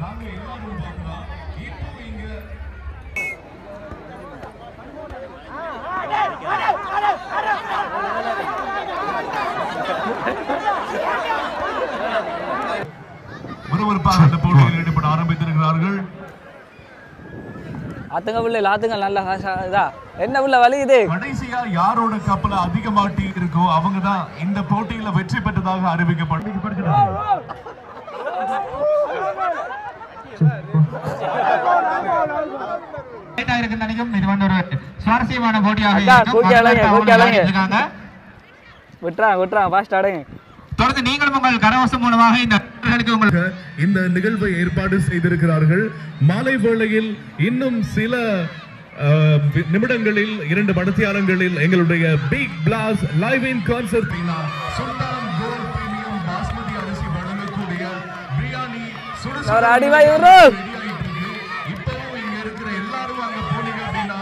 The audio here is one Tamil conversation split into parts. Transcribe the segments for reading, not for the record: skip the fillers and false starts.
நாங்க எல்லாரும் பார்க்கலாம். இப்போ இங்க விறுவிறுப்பாக இந்த போட்டியில் ஈடுபட ஆரம்பித்திருக்கிறார்கள். ஆத்துங்க பிள்ளை ஆத்துங்க நல்லா இதா என்ன உள்ள வலி இது. கடைசியா யாரோட கப்பல அதிகமா டீ இருக்கோ அவங்க தான் இந்த போட்டியில வெற்றி பெற்றதாக அறிவிக்கப்படுகிறது. இது வந்து ஒரு சுவாரஸ்யமான போட்டியாக இருக்கும். விட்டுறா ஃபாஸ்ட் ஆடுங்க. தொடர்ந்து நீங்களும் உங்கள் கரவசம் மூலமாக இந்த நிகழ்வை ஏற்பாடு செய்திருக்கிறார்கள். மாலை வேளையில் இன்னும் சில நிமிடங்களில் 2 மணித்தியாலங்களில் எங்களுடைய big blast live in concert Sultan gold premium basmati அரிசி வழங்கக்கூடிய பிரியாணி ஒரு அடிவாய் ப்ரோ. இப்பவும் இங்க இருக்கிற எல்லாரும் அங்க போனீங்க அப்படின்னா.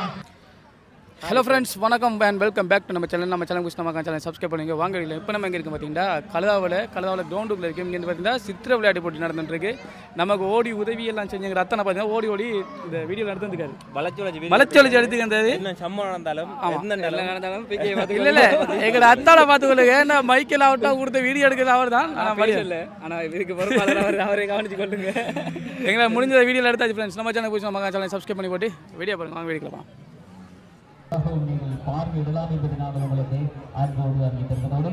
ஹலோ ஃப்ரெண்ட்ஸ், வணக்கம் அண்ட் வெல்கம் பேக் டு நம்ம சேனல் குஷ் நம்ம சேனல் சப்ஸ்கிரைப் பண்ணுங்க. வாங்க இப்போ நம்ம எங்கே இருக்குது பார்த்தீங்கன்னா கழுதாவில் கிரவுண்டுக்குள்ள இருக்குது. இங்கே பார்த்தீங்கன்னா சித்திர விளையாட்டு போட்டி நடந்துருக்கு. நமக்கு ஓடி உதவி எல்லாம் செஞ்சுங்க. ரத்தனை பார்த்தீங்கன்னா ஓடி இந்த வீடியோ நடந்துருக்காரு. வளச்சொலிச்சு எடுத்துக்கிறது இல்லை எங்களை அத்தானை பார்த்துக்கொள்ளுங்க. ஏன்னா மைக்கில் அவட்டா கொடுத்த வீடியோ எடுக்கிறது அவர் தான். ஆனால் இதுக்கு பொறுப்பாளர் அவரை கவனிச்சு கொள்ளுங்க. எங்களை முடிஞ்ச வீடியோவில் எடுத்தாச்சு ஃப்ரெண்ட்ஸ். நம்ம சேனல் குஷ் நம்ம சேனல் சப்ஸ்கிரைப் பண்ணி போட்டு வீடியோ பாருங்க. வாங்க வீடியோக்கலாம். நீங்கள் பார்வையிடலாம் என்பது நான் உங்களுக்கு அன்போடு அறிவித்திருக்கிறதோடு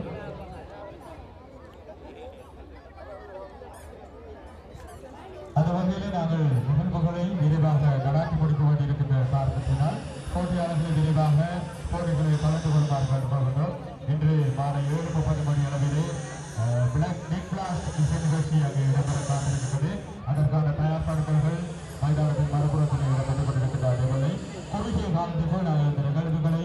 அந்த வகையில் நாங்கள் நிகழ்வுகளை விரைவாக நடாத்தி முடிக்க வேண்டியிருக்கின்ற காரணத்தினால் போட்டியாளர்கள் விரைவாக போட்டிகளை கலந்து கொள்ளுமாறு கேட்டுக்கொள்கிறோம். இன்று மாலை 7:30 மணி அளவிலே பிக் பிளாஸ் இசை நிகழ்ச்சி அங்கே இடம்பெற காத்திருக்கிறது. அதற்கான தயார்படுத்தல்கள் மைதானத்தின் மறுபுறத்தில் இடம்பெற்றுக் கொண்டிருக்கின்ற குறுகிய காலத்திற்குள் நாங்கள் இந்த நிகழ்வுகளை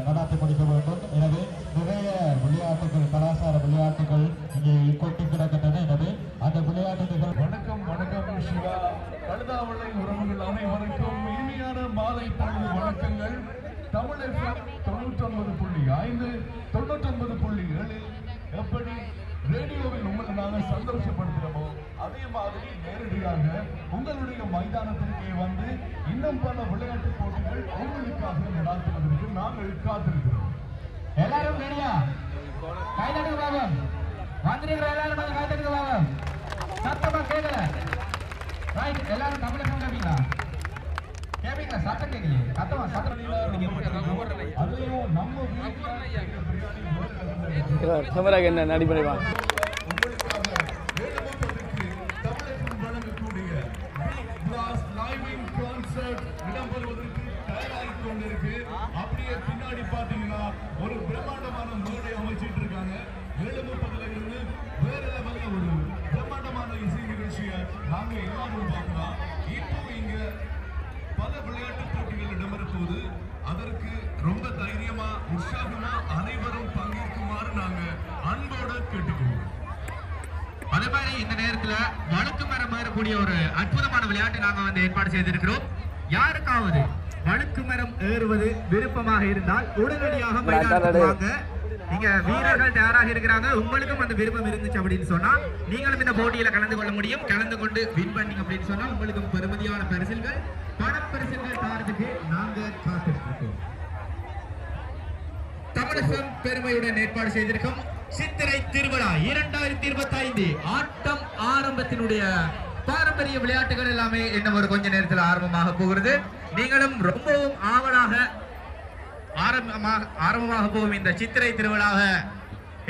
நடாத்தி முடிக்க வேண்டும். எனவே நிறைய விளையாட்டுகள், கலாச்சார விளையாட்டுகள் இங்கே கொட்டி கிடக்கின்றன. எனவே அந்த விளையாட்டுகள் வணக்கம் சிவா. கழுதாவளை உறவுகள் அனைவருக்கும் இனிமையான மாலை பொழுது வணக்கங்கள். தமிழ் FM 99.5 99.7 எப்படி ரேடியோவில் உங்களை நாங்கள் சந்தோஷப்படுத்துகிறோமோ அதே மாதிரி நேரடியாக உங்களுடைய மைதானத்திற்கே வந்து இன்னும் பல விளையாட்டு போட்டிகள் உங்களுக்காக நடாத்துவதற்கு நாங்கள் காத்திருக்கிறோம். எல்லாரும் ரெடியா? கைதட்டுங்க பாவம். வந்திருக்கிற எல்லாரும் கொஞ்சம் கைதட்டுங்க பாவம். சத்தமா கேட்கல. ரைட், எல்லாரும் தமிழ் FM கேப்பீங்களா? கேப்பீங்களா? சத்தம் கேட்கலையே. சத்தமா சத்தம். அதுலயும் நம்ம கேமராக்கு என்ன நடி பண்ணிவா. அப்படியே பின்னாடி பாத்தீங்கன்னா ஒரு பிரம்மாண்டமான மேடை அமைச்சிட்டு இருக்காங்க. 7:30 இருந்து வேற லெவல்ல ஒரு பிரம்மாண்டமான இசை நிகழ்ச்சியை நாங்க எல்லாரும் பார்க்கலாம். இப்போ இங்க பல விளையாட்டு போட்டிகள் இடம்பெற போது அதற்கு ரொம்ப தைரியமா உற்சாகமா அனைவரும் பங்கேற்குமாறு நாங்க அன்போடு கேட்டுக்கொள்வோம். அதே மாதிரி இந்த நேரத்துல வழுக்கு மரம் ஏறக்கூடிய ஒரு அற்புதமான விளையாட்டு நாங்க வந்து ஏற்பாடு செய்திருக்கிறோம். யாருக்காவது வழுக்கு மரம் ஏறுவது விருப்பமாக இருந்தால் உடனடியாக மைதானத்துக்கு வாங்க. நீங்க வீரர்கள் தயாராக இருக்கிறாங்க. உங்களுக்கும் அந்த விருப்பம் இருந்துச்சு அப்படின்னு சொன்னா நீங்களும் இந்த போட்டியில கலந்து கொள்ள முடியும். கலந்து கொண்டு வின் பண்ணீங்க அப்படின்னு சொன்னா உங்களுக்கு பெருமதியான பரிசுகள், பணப்பரிசுகள் தரதுக்கு நாங்க காத்திருக்கோம். தமிழகம் பெருமையுடன் ஏற்பாடு செய்திருக்கும் சித்திரை திருவிழா 2025 ஆட்டம் ஆரம்பத்தினுடைய பாரம்பரிய விளையாட்டுகள் எல்லாமே இன்னும் ஒரு கொஞ்ச நேரத்தில் ஆரம்பமாக போகிறது. நீங்களும் ரொம்பவும் ஆவலாக ஆரம்பமாக போகும் இந்த சித்திரை திருவிழாக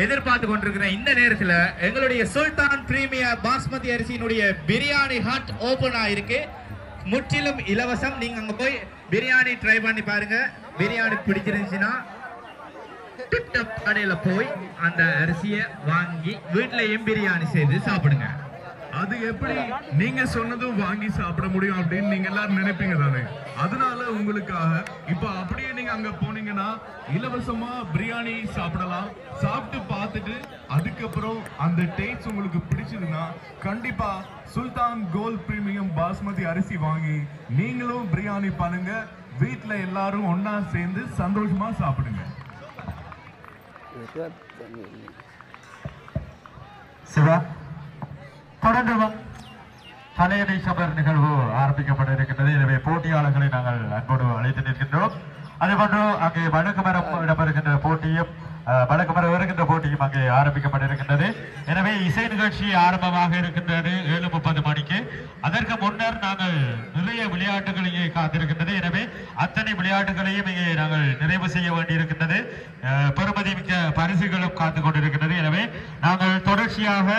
எதிர்பார்த்து கொண்டிருக்கிற இந்த நேரத்தில் எங்களுடைய சுல்தான் பிரீமியர் பாஸ்மதி அரிசியினுடைய பிரியாணி ஹட் ஓபன் ஆயிருக்கு. முற்றிலும் இலவசம். நீங்க அங்க போய் பிரியாணி ட்ரை பண்ணி பாருங்க. பிரியாணி பிடிச்சிருந்துச்சுன்னா டிப்டாப் கடையில போய் அந்த அரிசியை வாங்கி வீட்டிலையும் பிரியாணி செய்து சாப்பிடுங்க. அது எப்படி நீங்க சொன்னதும் வாங்கி சாப்பிட முடியும் அப்படின்னு நீங்க எல்லாரும் நினைப்பீங்க தானே. அதனால உங்களுக்காக இப்ப அப்படியே நீங்க அங்க போனீங்கன்னா இலவசமா பிரியாணி சாப்பிடலாம். சாப்பிட்டு பார்த்துட்டு அதுக்கப்புறம் அந்த டேஸ்ட் உங்களுக்கு பிடிச்சதுன்னா கண்டிப்பா சுல்தான் கோல்ட் பிரீமியம் பாஸ்மதி அரிசி வாங்கி நீங்களும் பிரியாணி பண்ணுங்க. வீட்டுல எல்லாரும் ஒன்னா சேர்ந்து சந்தோஷமா சாப்பிடுங்க. சிவா தொடர்ந்து தலையணை சமர் நிகழ்வு ஆரம்பிக்கப்பட இருக்கின்றது. எனவே போட்டியாளர்களை நாங்கள் அன்போடு அழைத்து நிற்கின்றோம். அதேபோன்று அங்கே வழக்குமரம் இடம்பெறுகின்ற போட்டியும் வருகின்ற போட்டியும் அங்கே ஆரம்பிக்கப்பட்டிருக்கின்றது. எனவே இசை நிகழ்ச்சி ஆரம்பமாக இருக்கின்றது 7:30 மணிக்கு. அதற்கு முன்னர் நாங்கள் நிறைய விளையாட்டுகள் இங்கே காத்திருக்கின்றது. எனவே அத்தனை விளையாட்டுகளையும் இங்கே நாங்கள் நிறைவு செய்ய வேண்டியிருக்கின்றது. பெறுமதி மிக்க பரிசுகளும் காத்துக் கொண்டிருக்கின்றது. எனவே நாங்கள் தொடர்ச்சியாக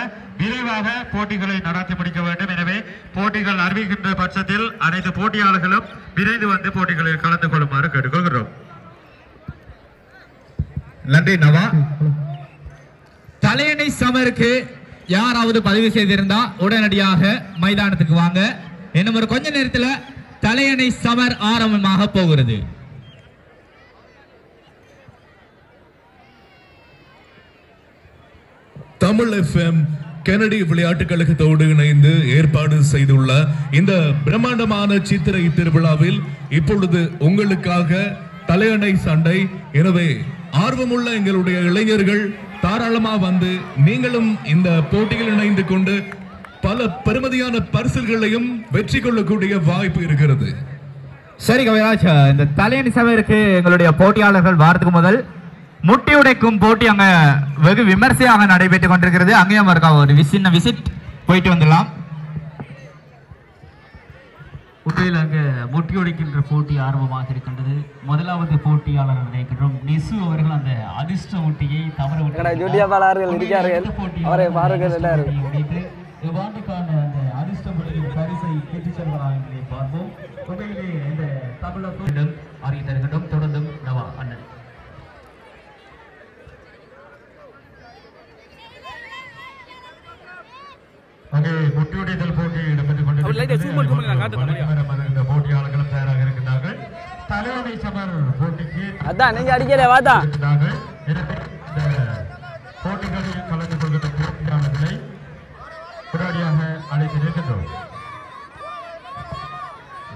விரைவாக போட்டிகளை நடத்தி முடிக்க வேண்டும். எனவே போட்டிகள் அறிவிக்கின்ற பட்சத்தில் அனைத்து போட்டியாளர்களும் விரைந்து வந்து போட்டிகளில் கலந்து கொள்ளுமாறு கேட்டுக்கொள்கிறோம். நன்றி நவா. தலையணை சமருக்கு யாராவது பதிவு செய்திருந்தா உடனடியாக மைதானத்துக்கு வாங்க. இன்னும் ஒரு கொஞ்ச நேரத்தில் தலையணை சமர் ஆரம்பமாக போகிறது. தமிழ் FM கெனடி விளையாட்டுக் கழகத்தோடு இணைந்து ஏற்பாடு செய்துள்ள இந்த பிரம்மாண்டமான சித்திரை திருவிழாவில் இப்பொழுது உங்களுக்காக தலையணை சண்டை. எனவே ஆர்வமுள்ள எங்களுடைய இளைஞர்கள் தாராளமா வந்து நீங்களும் இந்த போட்டியில் இணைந்து கொண்டு பல பெருமதியான பரிசுகளையும் வெற்றி கொள்ளக்கூடிய வாய்ப்பு இருக்கிறது. சரி கவிராஜ், இந்த தலையணை சமருக்கு எங்களுடைய போட்டியாளர்கள் வாரத்துக்கு முதல் முட்டி உடைக்கும் போட்டி அங்க வெகு விமர்சையாக நடைபெற்றுக் கொண்டிருக்கிறது. அங்கேயும் இருக்கா ஒரு சின்ன விசிட் போயிட்டு வந்துடலாம். உண்மையில் அங்கே முட்டி உடைக்கின்ற போட்டி ஆரம்பமாக இருக்கின்றது. முதலாவது போட்டியாளர் நினைக்கின்றோம் நிசு அவர்கள் அந்த அதிர்ஷ்ட முட்டியை தவற இவ்வாண்டுக்கான அந்த அதிர்ஷ்ட முட்டியின் பரிசை பெற்றுச் செல்வதா என்பதை பார்ப்போம். உண்மையிலே இந்த தமிழகம் அறிய தருகின்றோம். தொடர்ந்தும் நவா அண்ணன். அங்கே முட்டியுடைதல் போட்டி இடம்பெற்றுக் கொண்டிருக்கிறது. போட்டியாளர்களும் தயாராக இருக்கின்றார்கள். தலையணை சமர் போட்டிக்கு போட்டிகளில் கலந்து கொள்கின்ற போட்டியாளர்களை உடனடியாக அழைத்து நிற்கின்றோம்.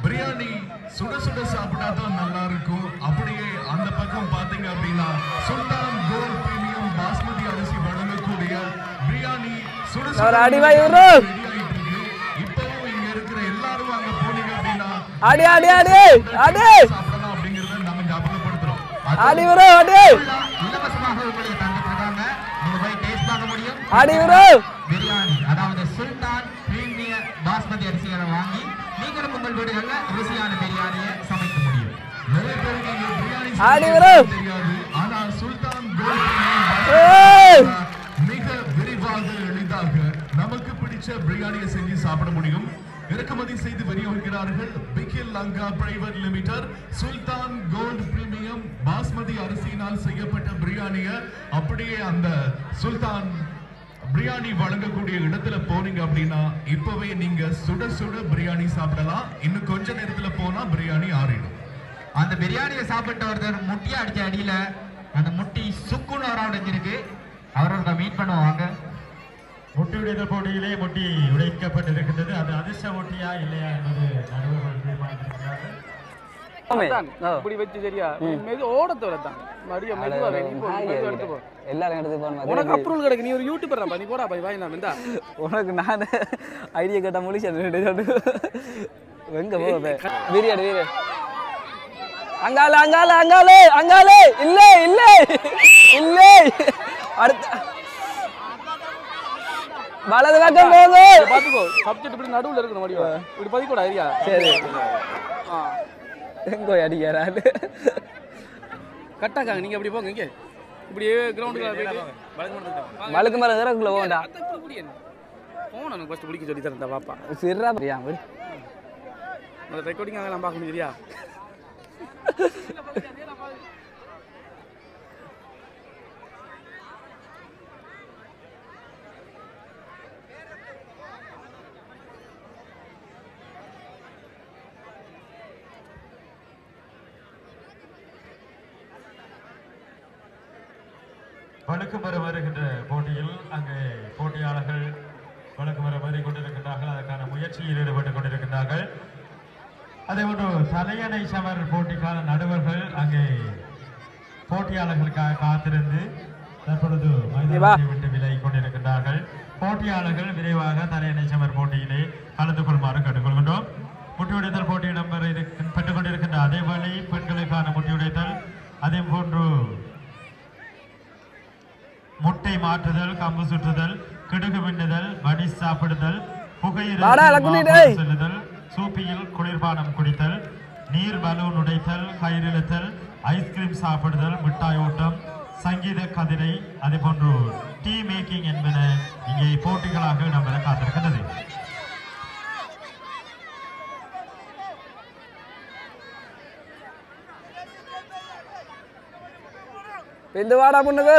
பிரியாணி சுட சுட சாப்பிட்டா தான் நல்லா இருக்கும். அப்படியே அந்த பக்கம் பாத்தீங்க அப்படின்னா சுல்தான் கோல்ட் பிரீமியம் பாஸ்மதி அரிசி வழங்கக்கூடிய பிரியாணி சுட சுட இப்பவும் இங்க இருக்கிற எல்லாரும் அங்க போனீங்க அப்படின்னா சாப்பிடலாம் அப்படிங்கறத நம்ம ஞாபகப்படுத்துறோம். இலவசமாக உங்களுக்கு தந்துருக்காங்க. நீங்க போய் டேஸ்ட் பார்க்க முடியும். பிரியாணி அதாவது சுல்தான் பிரீமியம் பாஸ்மதி அரிசிகளை வாங்கி நீங்களும் உங்கள் வீடுகளில் ருசியான பிரியாணியை சமைக்க முடியும். நிறைய பேருக்கு இங்க பிரியாணி தெரியாது. ஆனா சுல்தான் கோல்ட் மிக விரைவாக எளிதாக நமக்கு பிடிச்ச பிரியாணியை செஞ்சு சாப்பிட முடியும். இறக்குமதி செய்து விநியோகிக்கிறார்கள் பிகில் லங்கா பிரைவேட் லிமிடெட். சுல்தான் கோல்ட் பிரீமியம் பாஸ்மதி அரிசியினால் செய்யப்பட்ட பிரியாணியை அப்படியே அந்த சுல்தான் பிரியாணி வழங்கக்கூடிய இடத்துல போனீங்க அப்படின்னா இப்பவே நீங்க சுட சுட பிரியாணி சாப்பிடலாம். இன்னும் கொஞ்ச நேரத்துல போனா பிரியாணி ஆறிடும். அந்த பிரியாணியை சாப்பிட்ட ஒருத்தர் முட்டியை அடிச்ச அடியில அந்த முட்டி சுக்குன்னு வர உடைஞ்சிருக்கு. அவரோட மீட் பண்ணுவாங்க. முட்டியுடைதல் போட்டியிலே முட்டி உடைக்கப்பட்டிருக்கின்றது. அது அதிர்ஷ்ட முட்டியா இல்லையா என்பது நடுவர்கள் தீர்மானித்திருக்கிறார்கள். இப்படி வச்சு சரியா மெது ஓடத்தோட தான் மடிய மெதுவா எடுத்து போ. எல்லாரும் எடுத்து போன உனக்கு அப்ரூவல் கிடைக்கு. நீ ஒரு யூடியூபர் தான். நீ போடா போய் வாங்கி நான் வந்தா உனக்கு நான் ஐடியா கேட்டா முடிச்சேன். எங்க போக வீரியாடு வீர அங்காலே அங்காலே அங்காலே அங்காலே இல்ல இல்ல இல்ல அடுத்த வலது பக்கம் போங்க. பாத்துக்கோ சப்ஜெக்ட் இப்படி நடுவுல இருக்கணும். மடிவா இப்படி பதிக்கூட ஐடியா. சரி எங்கோ அடிக்கிறாரு கட்டாக்காங்க. நீங்க அப்படி போங்க. இங்க இப்படியே கிரவுண்டுக்குள்ள போயிட்டு வழுக்கு மரம் இறக்குள்ள போகண்டா. போன எனக்கு ஃபர்ஸ்ட் பிடிக்க சொல்லி தரேன் பாப்பா. சிறா பிரியா அந்த ரெக்கார்டிங் அதெல்லாம் பார்க்க முடியா? வழுக்குமரம் வருகின்ற போட்டியில் அங்கே போட்டியாளர்கள் வழுக்குமரம் வரை கொண்டிருக்கின்றார்கள். அதற்கான முயற்சியில் ஈடுபட்டுக் கொண்டிருக்கின்றார்கள். அதேபோன்று தலையணை சமர் போட்டிக்கான நடுவர்கள் அங்கே போட்டியாளர்களுக்காக காத்திருந்து தற்பொழுது மைதானத்தை விட்டு விலகிக் கொண்டிருக்கின்றார்கள். போட்டியாளர்கள் விரைவாக தலையணை சமர் போட்டியிலே கலந்து கொள்ளுமாறு கேட்டுக்கொள்கின்றோம். முட்டியுடைத்தல் போட்டி பெற்றுக் கொண்டிருக்கின்ற அதேவேளை பெண்களுக்கான முட்டியுடைத்தல், அதே போன்று முட்டை மாற்றுதல், கம்பு சுற்றுதல், கிடுகு விண்ணுதல், வடி சாப்பிடுதல், புகையிரல் செல்லுதல், சூப்பியில் குளிர்பானம் குடித்தல், நீர் பலூன் உடைத்தல், கயிறிழுத்தல், ஐஸ்கிரீம் சாப்பிடுதல், மிட்டாய் ஓட்டம், சங்கீத கதிரை, அதே போன்று டீ மேக்கிங் என்பன இங்கே போட்டிகளாக இடம்பெற காத்திருக்கின்றது. வாடா பொண்ணுங்க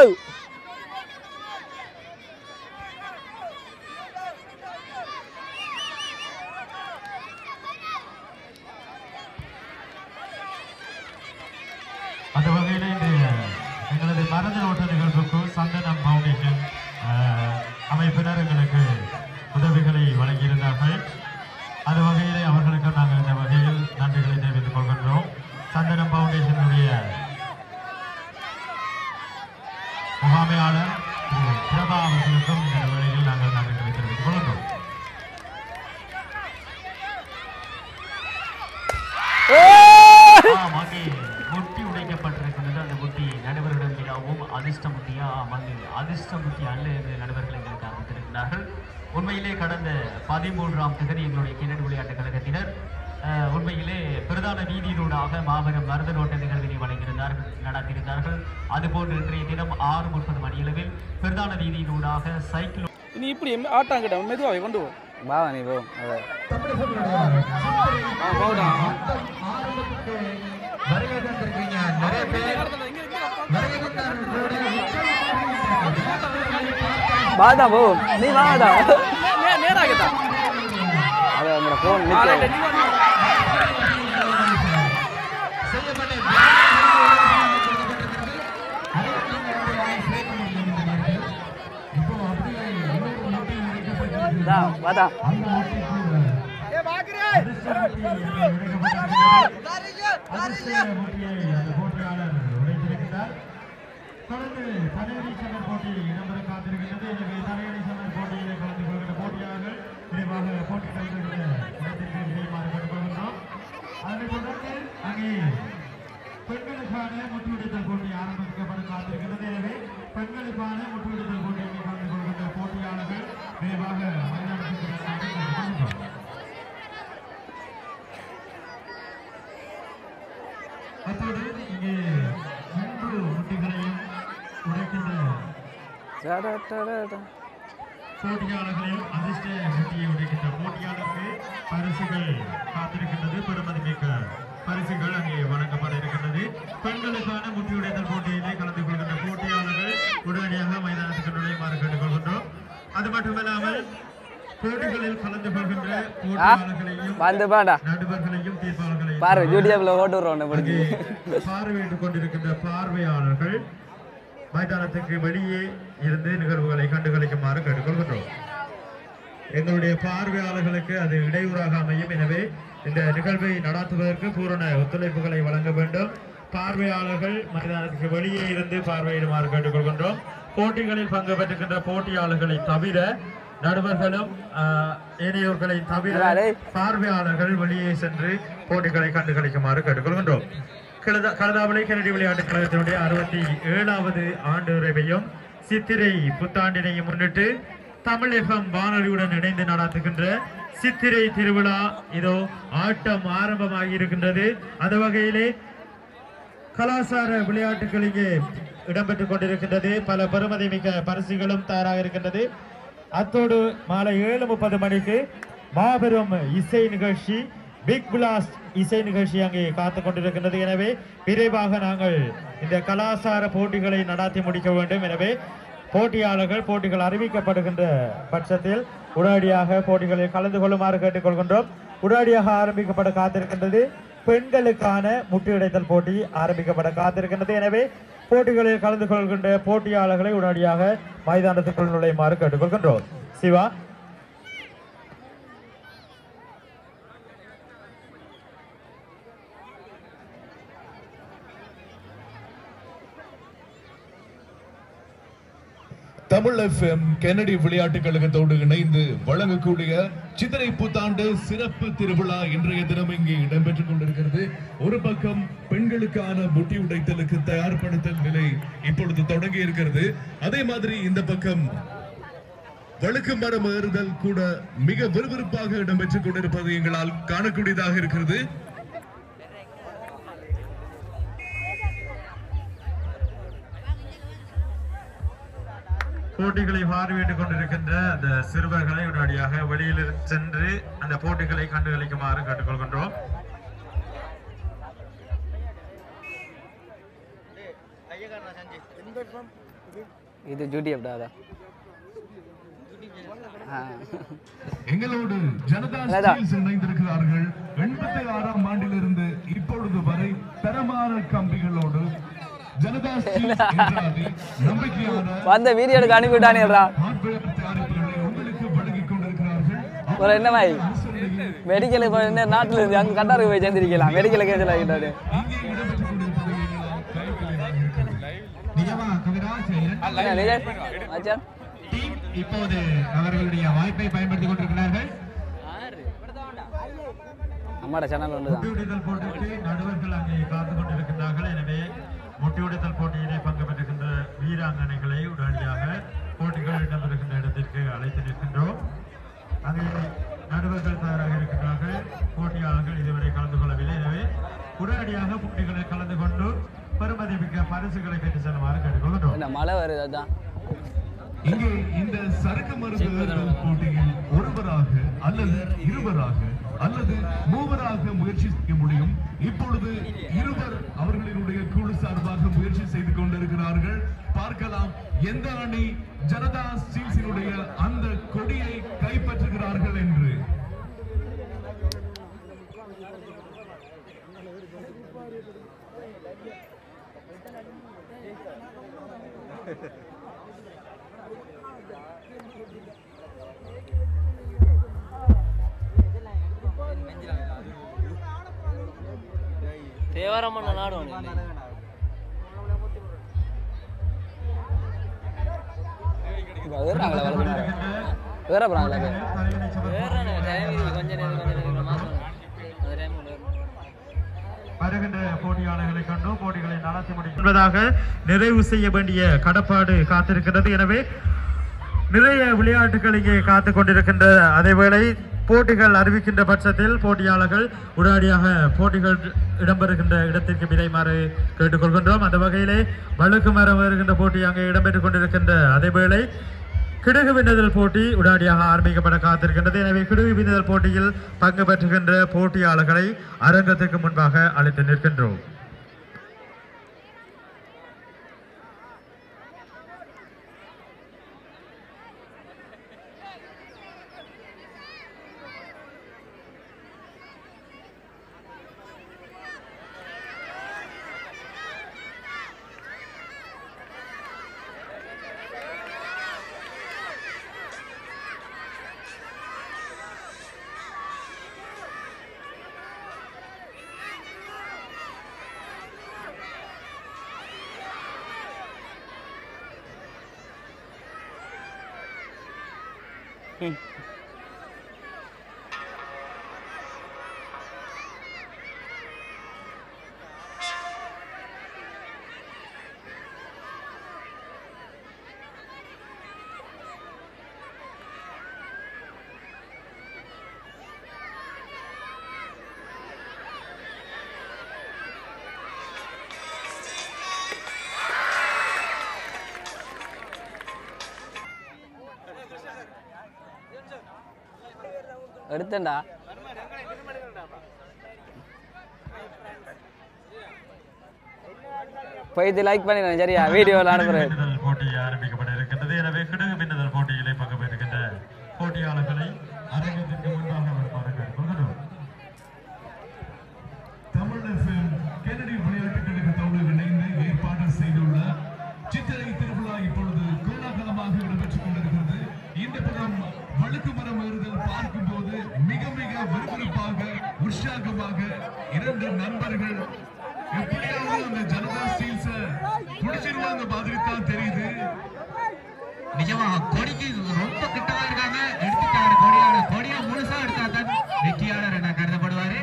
அந்த வகையில் எங்களது மருந்து ஓட்ட நிகழ்வுக்கு சந்தனம் ஃபவுண்டேஷன் அமைப்பினர் எங்களுக்கு உதவிகளை வழங்கியிருந்தார்கள். அந்த வகையிலே அவர்களுக்கு நாங்கள் இந்த வகையில் நன்றிகளை தெரிவித்துக் கொள்கின்றோம். சந்தனம் ஃபவுண்டேஷனுடைய முகாமையாளர் பிரபா அவர்களுக்கும் இந்த வேளையில் நாங்கள் நன்றிகளை தெரிவித்துக் கொள்கின்றோம். முட்டி உடைக்கப்பட்டிருக்கின்றது. அந்த முட்டி நடுவர்களிடம் விழாவும் அதிர்ஷ்ட முட்டியா அதிர்ஷ்ட முட்டி அல்ல என்று நடுவர்கள் எங்களுக்கு அறிவித்திருக்கிறார்கள். உண்மையிலே கடந்த 13ஆம் தேதி எங்களுடைய கிணறு விளையாட்டுக் கழகத்தினர் உண்மையிலே பிரதான வீதியினூடாக மாபெரும் மருந்து ஓட்ட நிகழ்வினை நடத்தியிருந்தார்கள். அதுபோன்று இன்றைய தினம் 6:30 மணியளவில் பிரதான வீதியினூடாக சைக்கிள் இனி இப்படி ஆட்டாங்கிட்ட மெதுவாக கொண்டு வா நீ போ வாடா போ நீ வாடா நேராகட்டா அது உங்களோட ஃபோன் வாடா தொடர்ந்து தலையணை சமர் போட்டி இடம்பெற காத்திருக்கிறது. எனவே தலையணை சமர் போட்டியிலே கலந்து கொள்கின்ற போட்டியாளர்கள் விரைவாக போட்டி கைவிடுகிற இடத்திற்கு விரைவாக கண்டுகொள்கின்றோம். அதனைத் தொடர்ந்து அங்கே பெண்களுக்கான முற்றுகையிடல் போட்டி ஆரம்பிக்கப்பட காத்திருக்கிறது. எனவே பெண்களுக்கான முற்றுகையிடல் போட்டியில் கலந்து கொள்கின்ற போட்டியாளர்கள் விரைவாக மைதானத்திற்கு கண்டுகொள்கின்றோம். அப்போது இங்கே 3 முட்டிகளையும் உடைக்கின்ற போட்டியாளர்களையும் அதிர்ஷ்ட முட்டியை உடைக்கின்ற போட்டியாளருக்கு பரிசுகள் காத்திருக்கின்றது. பெருமதிமிக்க பரிசுகள் அங்கே வழங்கப்பட இருக்கின்றது. பெண்களுக்கான முட்டி உடைத்தல் போட்டியிலே கலந்து கொள்கின்ற போட்டியாளர்கள் உடனடியாக மைதானத்துக்கு நுழையுமாறு கேட்டுக்கொள்கின்றோம். அது மட்டுமல்லாமல் போட்டிகளில் கலந்து கொள்கின்ற போட்டியாளர்களையும் நடுவர்களையும் தீர்ப்பாளர்களையும் பார்வையிட்டுக் கொண்டிருக்கின்ற பார்வையாளர்கள் மைதானத்துக்கு வெளியே இருந்து நிகழ்வுகளை கண்டுகளிக்குமாறு கேட்டுக்கொள்கின்றோம். எங்களுடைய பார்வையாளர்களுக்கு அது இடையூறாக அமையும். எனவே இந்த நிகழ்வை நடாத்துவதற்கு பூரண ஒத்துழைப்புகளை வழங்க வேண்டும். பார்வையாளர்கள் மைதானத்துக்கு வெளியே இருந்து பார்வையிடுமாறு கேட்டுக்கொள்கின்றோம். போட்டிகளில் பங்கு பெற்றுகின்ற போட்டியாளர்களை தவிர நடுவர்களும் ஏனையோர்களை தவிர பார்வையாளர்கள் வெளியே சென்று போட்டிகளை கண்டுகளிக்குமாறு கேட்டுக்கொள்கின்றோம். கலதாவளை கெனடி விளையாட்டுக் கழகத்தினுடைய 67வது ஆண்டு நிறைவையும் சித்திரை புத்தாண்டினையும் முன்னிட்டு தமிழ் FM வானொலியுடன் இணைந்து நடாத்துகின்ற சித்திரை திருவிழா இதோ ஆட்டம் ஆரம்பமாகி இருக்கின்றது. அந்த வகையிலே கலாசார விளையாட்டுகள் இங்கே இடம்பெற்றுக் கொண்டிருக்கின்றது. பல பெருமதி மிக்க பரிசுகளும் தயாராக இருக்கின்றது. அத்தோடு மாலை 7:30 மணிக்கு மாபெரும் இசை நிகழ்ச்சி, பிக் பிளாஸ்ட் இசை நிகழ்ச்சி அங்கே காத்துக் கொண்டிருக்கின்றது. எனவே விரைவாக நாங்கள் இந்த கலாசார போட்டிகளை நடாத்தி முடிக்க வேண்டும். எனவே போட்டியாளர்கள் போட்டிகள் அறிவிக்கப்படுகின்ற பட்சத்தில் உடனடியாக போட்டிகளில் கலந்து கொள்ளுமாறு கேட்டுக்கொள்கின்றோம். உடனடியாக ஆரம்பிக்கப்பட காத்திருக்கின்றது. பெண்களுக்கான முட்டியடைத்தல் போட்டி ஆரம்பிக்கப்பட காத்திருக்கின்றது. எனவே போட்டிகளில் கலந்து கொள்கின்ற போட்டியாளர்களை உடனடியாக மைதானத்துக்குள் நுழையுமாறு கேட்டுக்கொள்கின்றோம். சிவா, தமிழ் FM கென்னடி விளையாட்டுக் கழகத்தோடு இணைந்து வழங்கக்கூடிய சித்திரை புத்தாண்டு சிறப்பு திருவிழா இன்றைய தினம் இங்கே இடம்பெற்றுக் கொண்டிருக்கிறது. ஒரு பக்கம் பெண்களுக்கான முட்டி உடைத்தலுக்கு தயார்படுத்தல் நிலை இப்பொழுது தொடங்கி இருக்கிறது. அதே மாதிரி இந்த பக்கம் வழுக்கு மரம் ஏறுதல் கூட மிக விறுவிறுப்பாக இடம்பெற்றுக் கொண்டிருப்பது எங்களால் காணக்கூடியதாக இருக்கிறது. போட்டிகளை பார்வையிட்டுக் கொண்டிருக்கின்ற அந்த சிறுவர்களை உடனடியாக வெளியில் சென்று அந்த போட்டிகளை கண்டுகளிக்குமாறு கேட்டுக்கொள்கின்றோம். இது ஜூடி அப்படியா? எங்களோடு ஜனதா ஸ்டீல்ஸ் இணைந்திருக்கிறார்கள். 86ஆம் ஆண்டிலிருந்து இப்பொழுது வரை தரமான கம்பிகளோடு ஜனதா ஸ்டீல்ஸ் என்றாலே நம்பிக்கையான வந்த வீடியோ எடுக்க அனுப்பிவிட்டானேடா. உங்களுக்கு வழங்கிக் கொண்டிருக்கிறார்கள். ஒரு என்ன மாதிரி மெடிக்கல் இப்போ என்ன நாட்டில் இருந்து அங்கே கட்டாருக்கு போய் சேர்ந்திருக்கலாம். மெடிக்கல் கேஜல் ஆகிட்டாரு. இங்கே இடம்பெற்றுக் கொண்டிருப்பது எங்களால் கைகளில் இருக்கிறது. நிஜமா கவிராஜ் ஆச்சார் டீம் இப்போது அவர்களுடைய வாய்ப்பை பயன்படுத்திக் கொண்டிருக்கிறார்கள். அம்மாட சேனல் ஒன்று தான். முட்டியுடைத்தல் போட்டிக்கு நடுவர்கள் அங்கே காத்துக் கொண்டிருக்கிறார்கள். எனவே முட்டியுடைத்தல் போட்டியிலே பங்கு பெறுகின்ற வீராங்கனைகளை உடனடியாக போட்டிகள் இடம்பெறுகின்ற இடத்திற்கு அழைத்து நிற்கின்றோம். அங்கே நடுவர்கள் தயாராக இருக்கிறார்கள். போட்டியாளர்கள் இதுவரை கலந்து கொள்ளவில்லை. எனவே உடனடியாக போட்டிகளில் கலந்து கொண்டு பெருமதிமிக்க பரிசுகளை பெற்று செல்லுமாறு கேட்டுக்கொள்கிறோம். என்ன மழை வருது அதான். இங்கே இந்த சரக்கு மருந்து ஏறுதல் போட்டியில் ஒருவராக அல்லது இருவராக அல்லது மூவராக முயற்சி செய்ய முடியும். இப்பொழுது இருவர் அவர்களினுடைய குழு சார்பாக முயற்சி செய்து கொண்டிருக்கிறார்கள். பார்க்கலாம் எந்த அணி ஜனதா ஸ்டீல்ஸினுடைய அந்த கொடியை கைப்பற்றுகிறார்கள் என்று. தேவரமான நாடு வேற வருகின்ற போட்டியாளர்களை கண்டு போட்டிகளை நடத்தி முடிப்பதாக நிறைவு செய்ய வேண்டிய கடப்பாடு காத்திருக்கிறது. எனவே நிறைய விளையாட்டுகள் இங்கே காத்துக் கொண்டிருக்கின்ற அதேவேளை போட்டிகள் அறிவிக்கின்ற பட்சத்தில் போட்டியாளர்கள் உடனடியாக போட்டிகள் இடம்பெறுகின்ற இடத்திற்கு விரைமாறு கேட்டுக்கொள்கின்றோம். அந்த வகையிலே வழுக்கு மரம் வருகின்ற போட்டி அங்கே இடம்பெற்றுக் கொண்டிருக்கின்ற அதேவேளை கிடுகு விண்ணுதல் போட்டி உடனடியாக ஆரம்பிக்கப்பட காத்திருக்கின்றது. எனவே கிடுகு விண்ணுதல் போட்டியில் பங்கு பெற்றுகின்ற போட்டியாளர்களை அரங்கத்திற்கு முன்பாக அழைத்து நிற்கின்றோம். எடுத்தேன்டா. போயிட்டு லைக் பண்ணிடுறேன் சரியா? வீடியோவில் அனுப்புறேன். போட்டி ஆரம்பிக்கப்பட இருக்கின்றது. எனவே கிடுகு மின்னுதல் போட்டியிலே பங்கு பெறுகின்ற போட்டியாளர்களை அரங்கத்திற்கு முன்பாக வருமாறு கேட்டுக்கொள்கிறோம். தமிழ் FM கென்னடி விளையாட்டுக் கழகத்தோடு இணைந்து ஏற்பாடு செய்துள்ள சித்திரை திருவிழா இப்பொழுது கோலாகலமாக இடம்பெற்றுக் கொண்டிருக்கிறது. இந்த புறம் வழுக்கு மரம் ஏறுதல் பார்க்கும்போது மிக மிக விறுவிறுப்பாக உற்சாகமாக இரண்டு நண்பர்கள் எப்படியாவது அந்த ஜனதா ஸ்டீல்ஸ புடிச்சிருவாங்க மாதிரி தான் தெரியுது. நிஜமா கொடிக்கு ரொம்ப கிட்டவா இருக்காங்க. எடுத்துட்டாரு கொடியாளர். கொடியை முழுசா எடுத்தாதான் வெற்றியாளர் என கருதப்படுவாரு.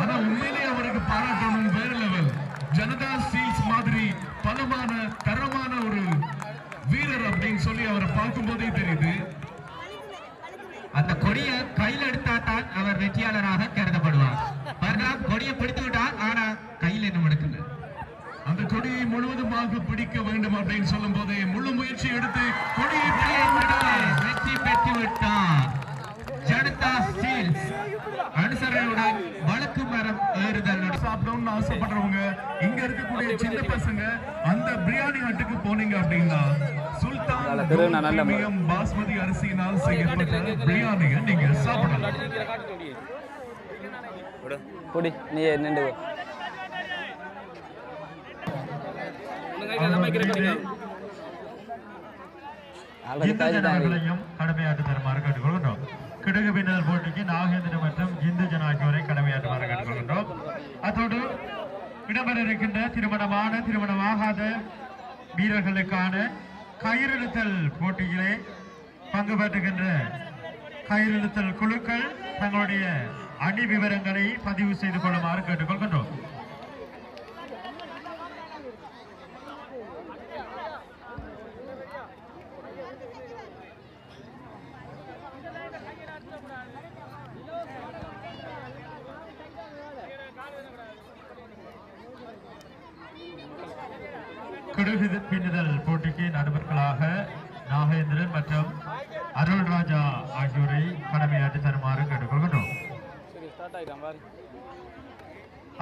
ஆனா உண்மையிலேயே அவருக்கு பாராட்டணும். வேற லெவல். ஜனதா ஸ்டீல்ஸ் மாதிரி பலமான தரமான ஒரு வீரர் அப்படின்னு சொல்லி அவரை பார்க்கும் போதே தெரியுது. அந்த கொடியை கையில் எடுத்தாதான் அவர் வெற்றியாளராக கருதப்படுவார். பார்க்கலாம், கொடியை பிடித்து விட்டார். ஆனா கையில் என்ன எடுக்கல. அந்த கொடியை முழுவதுமாக பிடிக்க வேண்டும் அப்படின்னு சொல்லும் போதே முழு முயற்சி எடுத்து கொடியை வெற்றி பெற்று விட்டார். ஜனதா ஸ்டீல்ஸ் அனுசரணையுடன் வழக்கு மரம் ஏறுதல் சாப்பிடணும்னு ஆசைப்படுறவங்க, இங்க இருக்கக்கூடிய சின்ன பசங்க அந்த பிரியாணி ஹட்டுக்கு போனீங்க அப்படின்னா சுல்தான் பாஸ்மதி அரிசியினால் செய்யப்பட்ட பிரியாணியை நீங்க சாப்பிடலாம். பொடி நீ நின்று கடமையாட்டு தருமாறு கேட்டுக்கொள்கின்றோம். கிடகு பின்னல் போட்டிக்கு நாகேந்திரன் மற்றும் இந்து ஜன ஆகியோரை கடமையாற்றுமாறு கேட்டுக்கொள்கின்றோம். அதோடு இடம்பெற இருக்கின்ற திருமணமாகாத வீரர்களுக்கான கயிறிழுத்தல் போட்டியிலே பங்கு பெற்றுகின்ற கயிறிழுத்தல் குழுக்கள் தங்களுடைய அணி விவரங்களை பதிவு செய்து கொள்ளுமாறு கேட்டுக்கொள்கின்றோம். கிடுகு பின்னுதல் போட்டிக்கு நடுவர்களாக நாகேந்திரன் மற்றும் அருள்ராஜா ஆகியோரை கடமையாற்றி தருமாறு கேட்டுக்கொள்கின்றோம்.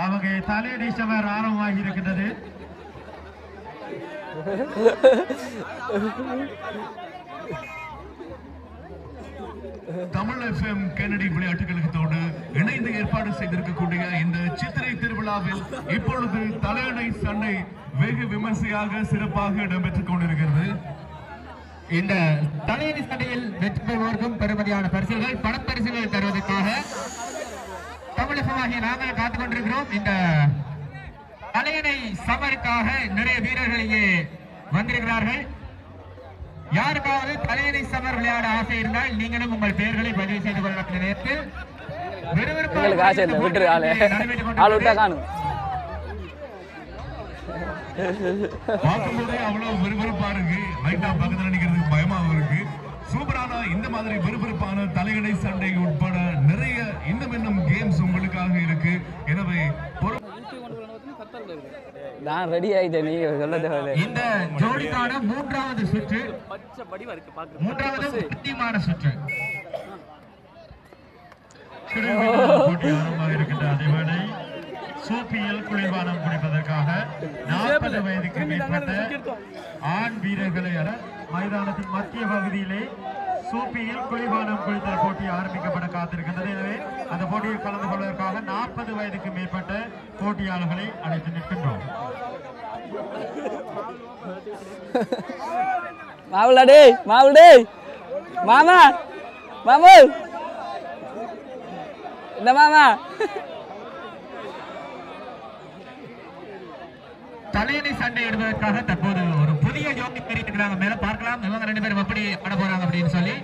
அவங்க தலையடி சமர் ஆரம்பமாகி இருக்கின்றது. தமிழ் எஃப்எம் கென்னடி விளையாட்டுகளுக்கோடு இணைந்து ஏற்பாடு செய்திருக்கக்கூடிய இந்த சித்திரை திருவிழாவில் இப்பொழுது தலையணை சண்டை வெகு விமர்சையாக சிறப்பாக இடம்பெற்றுக் கொண்டிருக்கிறது. இந்த தலையணை சண்டையில் வெற்றி பெறுவோருக்கும் பெருமதியான பரிசுகள் பணப்பரிசுகள் தருவதற்காக தமிழகமாகிய நாங்கள் காத்துக் கொண்டிருக்கிறோம். இந்த தலையணை சமருக்காக நிறைய வீரர்கள் இங்கே வந்திருக்கிறார்கள். யாருக்காவது தலையணை சமர் விளையாட ஆசை இருந்தால் நீங்களும் உங்கள் பெயர்களை பதிவு செய்து கொள்ளக்கூடிய நேரத்தில் பார்க்கும்போதே அவ்வளவு விறுவிறுப்பா இருக்கு. லைட்டா பக்கத்துல நிக்கிறதுக்கு பயமாவும் இருக்கு. சூப்பரான இந்த மாதிரி விறுவிறுப்பான தலையணை சண்டை உட்பட நிறைய இன்னும் கேம்ஸ் உங்களுக்காக இருக்கு. எனவே நான் ரெடி ஆயிட்டேன். நீங்க சொல்ல தேவையில்லை. இந்த ஜோடிக்கான மூன்றாவது சுற்று முக்கியமான சுற்று போட்டி ஆரம்பமாக இருக்கின்ற அதேவேளை சோப்பியல் குளிர்பானம் குடிப்பதற்காக 40 வயதுக்கு மேற்பட்ட ஆண் வீரர்களை மைதானத்தின் மத்திய பகுதியிலே சோப்பியில் குளிர்பானம் குளித்தல் போட்டி ஆரம்பிக்கப்பட காத்திருக்கின்றது. எனவே அந்த போட்டியில் கலந்து கொள்வதற்காக 40 வயதுக்கு மேற்பட்ட போட்டியாளர்களை அழைத்து நிற்கின்றோம். மாவுளடே மாமா மாமு இந்த மாமா தலையணை சண்டை எடுப்பதற்காக தற்போது ஒரு புதிய ஜோடி தெரிவிக்கிறாங்க. மேல பார்க்கலாம் இவங்க 2 பேரும் எப்படி ஆட போறாங்க அப்படின்னு சொல்லி.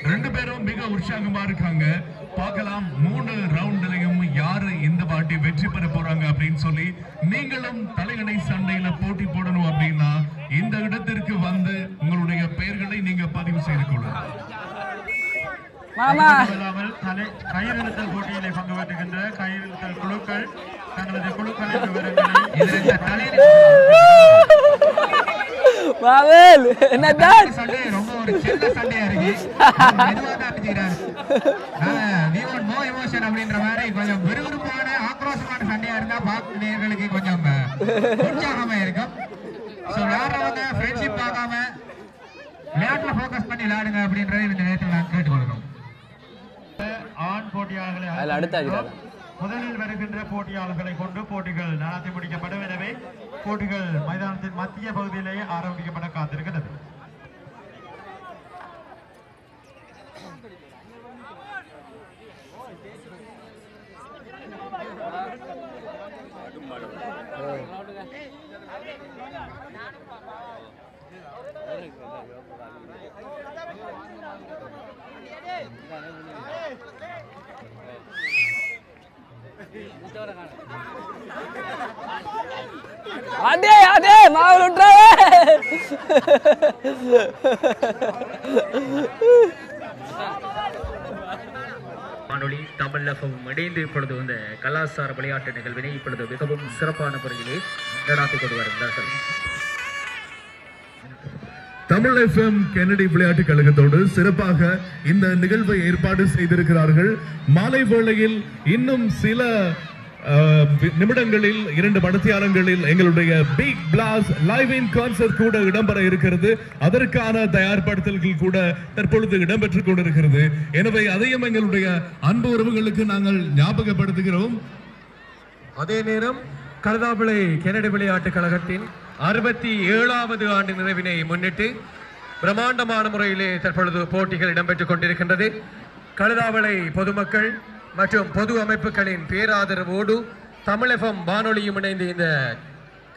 2 பேரும் மிக உற்சாகமா இருக்காங்க. பார்க்கலாம் 3 ரவுண்ட்லயும் யாரு இந்த வாட்டி வெற்றி பெற போறாங்க அப்படின்னு சொல்லி. நீங்களும் தலையணை சண்டையில போட்டி போடணும் அப்படின்னா இந்த இடத்திற்கு வந்து உங்களுடைய பெயர்களை நீங்க பதிவு செய்து கொள்ளலாம். கயிறிழுத்தல் போட்டியிலே பங்கு பெற்றுகின்ற கயிறிழுத்தல் குழுக்கள் தங்களது குழுக்களின் விவரங்களை ரொம்ப ஒரு சின்ன சண்டையா இருக்கு. அப்படின்ற மாதிரி கொஞ்சம் விறுவிறுப்பான ஆக்ரோஷமான சண்டையா இருந்தா பார்க்கிறவர்களுக்கு கொஞ்சம் உற்சாகமா இருக்கும். விளையாடுறவங்க ஃப்ரெண்ட்ஷிப் பார்க்காம விளையாட்டுல போக்கஸ் பண்ணி விளையாடுங்க அப்படின்றத இந்த நேரத்தில் நான் கேட்டுக்கொள்கிறோம். ஆண் போட்டியாளர்களை முதலில் வருகின்ற போட்டியாளர்களை கொண்டு போட்டிகள் நடத்தி முடிக்கப்படும். எனவே போட்டிகள் மைதானத்தின் மத்திய பகுதியிலேயே ஆரம்பிக்கப்பட காத்திருக்கிறது. அதே அதே மாவு விட்டுறாவே. வானொலி தமிழ் எஃப்எம் இணைந்து இப்பொழுது இந்த கலாச்சார விளையாட்டு நிகழ்வினை இப்பொழுது மிகவும் சிறப்பான முறையிலே நடாத்தி கொண்டு வருகிறார்கள். தமிழ் எஃப்எம் கென்னடி விளையாட்டு கழகத்தோடு சிறப்பாக இந்த நிகழ்வை ஏற்பாடு செய்திருக்கிறார்கள். மாலை வேளையில் இன்னும் சில நிமிடங்களில் 2 மணித்தியாலங்களில் எங்களுடைய big blast live in concert கூட இடம்பெற இருக்கிறது. அதற்கான தயார்படுத்தல்கள் கூட தற்பொழுது இடம்பெற்றுக் கொண்டிருக்கிறது. எனவே அதையும் எங்களுடைய அன்பு உறவுகளுக்கு நாங்கள் ஞாபகப்படுத்துகிறோம். அதே நேரம் கழுதாவிளை கென்னடி விளையாட்டு கழகத்தின் 67வது ஆண்டு நிறைவினை முன்னிட்டு பிரம்மாண்டமான முறையிலே தற்பொழுது போட்டிகள் இடம்பெற்றுக் கொண்டிருக்கின்றது. கழுதாவிளை பொதுமக்கள் மற்றும் பொது அமைப்புகளின் பேராதரவோடு தமிழ் எஃப்எம் வானொலியும் இணைந்து இந்த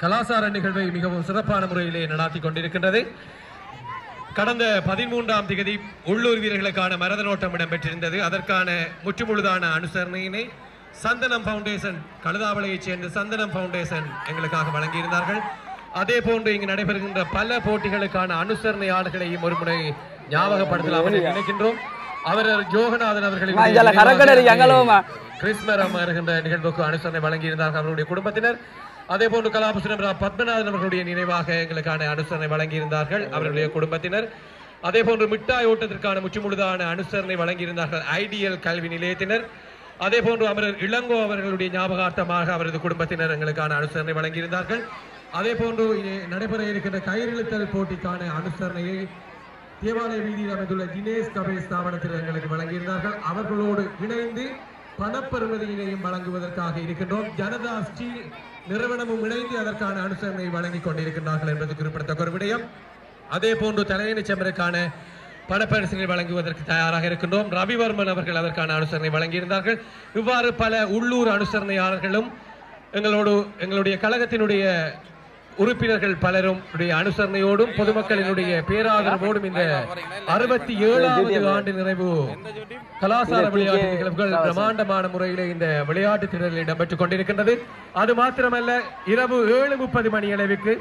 கலாச்சார நிகழ்வை மிகவும் சிறப்பான முறையிலே நடாத்தி கொண்டிருக்கின்றது. கடந்த 13ஆம் தேதி உள்ளூர் வீரர்களுக்கான மரத நோட்டம் இடம்பெற்றிருந்தது. அதற்கான முற்றுமுழுதான அனுசரணையினை சந்தனம் ஃபவுண்டேஷன், கழுதாவளையைச் சேர்ந்த சந்தனம் ஃபவுண்டேஷன் எங்களுக்காக வழங்கியிருந்தார்கள். அதே போன்று இங்கு நடைபெறுகின்ற பல போட்டிகளுக்கான அனுசரணையாளர்களையும் ஒரு முறை ஞாபகப்படுத்தலாம் என்று நினைக்கின்றோம். அவர் ஜோகநாதன் அவர்களின் கிறிஸ்மரம் வருகின்ற நிகழ்வுக்கு அனுசரணை வழங்கியிருந்தார்கள் அவருடைய குடும்பத்தினர். அதே போன்று கலாபுரம் பத்மநாதன் அவர்களுடைய நினைவாக எங்களுக்கான அனுசரணை வழங்கியிருந்தார்கள் அவருடைய குடும்பத்தினர். அதே போன்று மிட்டாய் ஓட்டத்திற்கான முற்றுமுழுதான அனுசரணை வழங்கியிருந்தார்கள் ஐடியல் கல்வி நிலையத்தினர். அதே போன்று அமரர் இளங்கோ அவர்களுடைய ஞாபகார்த்தமாக அவரது குடும்பத்தினர் எங்களுக்கான அனுசரணை வழங்கியிருந்தார்கள். அதே போன்று நடைபெற இருக்கின்ற கயிறிழுத்தல் போட்டிக்கான அனுசரணையை தேவாலய வீதியில் அமைந்துள்ள தினேஷ் கபே ஸ்தாபனத்தில் எங்களுக்கு வழங்கியிருந்தார்கள். அவர்களோடு இணைந்து பணப்பெறுமதியினையும் வழங்குவதற்காக இருக்கின்றோம். ஜனதா ஸ்டீல் நிறுவனமும் இணைந்து அதற்கான அனுசரணை வழங்கிக் கொண்டிருக்கின்றார்கள் என்பது குறிப்பிடத்தக்க ஒரு விடயம். அதே போன்று தலையணி செம்பருக்கான பணப்பரிசுகளை வழங்குவதற்கு தயாராக இருக்கின்றோம். ரவிவர்மன் அவர்கள் அதற்கான அனுசரணை வழங்கியிருந்தார்கள். இவ்வாறு பல உள்ளூர் அனுசரணையாளர்களும் எங்களுடைய கழகத்தினுடைய உறுப்பினர்கள் பலரும் அனுசரணையோடும் பொதுமக்களினுடைய பேராதரவோடும் இந்த 67வது ஆண்டு நிறைவு கலாச்சார விளையாட்டு நிகழ்வுகள் பிரம்மாண்டமான முறையிலே இந்த விளையாட்டு திடலில் இடம்பெற்றுக் கொண்டிருக்கின்றது. அது மாத்திரமல்ல, இரவு 7:30 மணி அளவுக்கு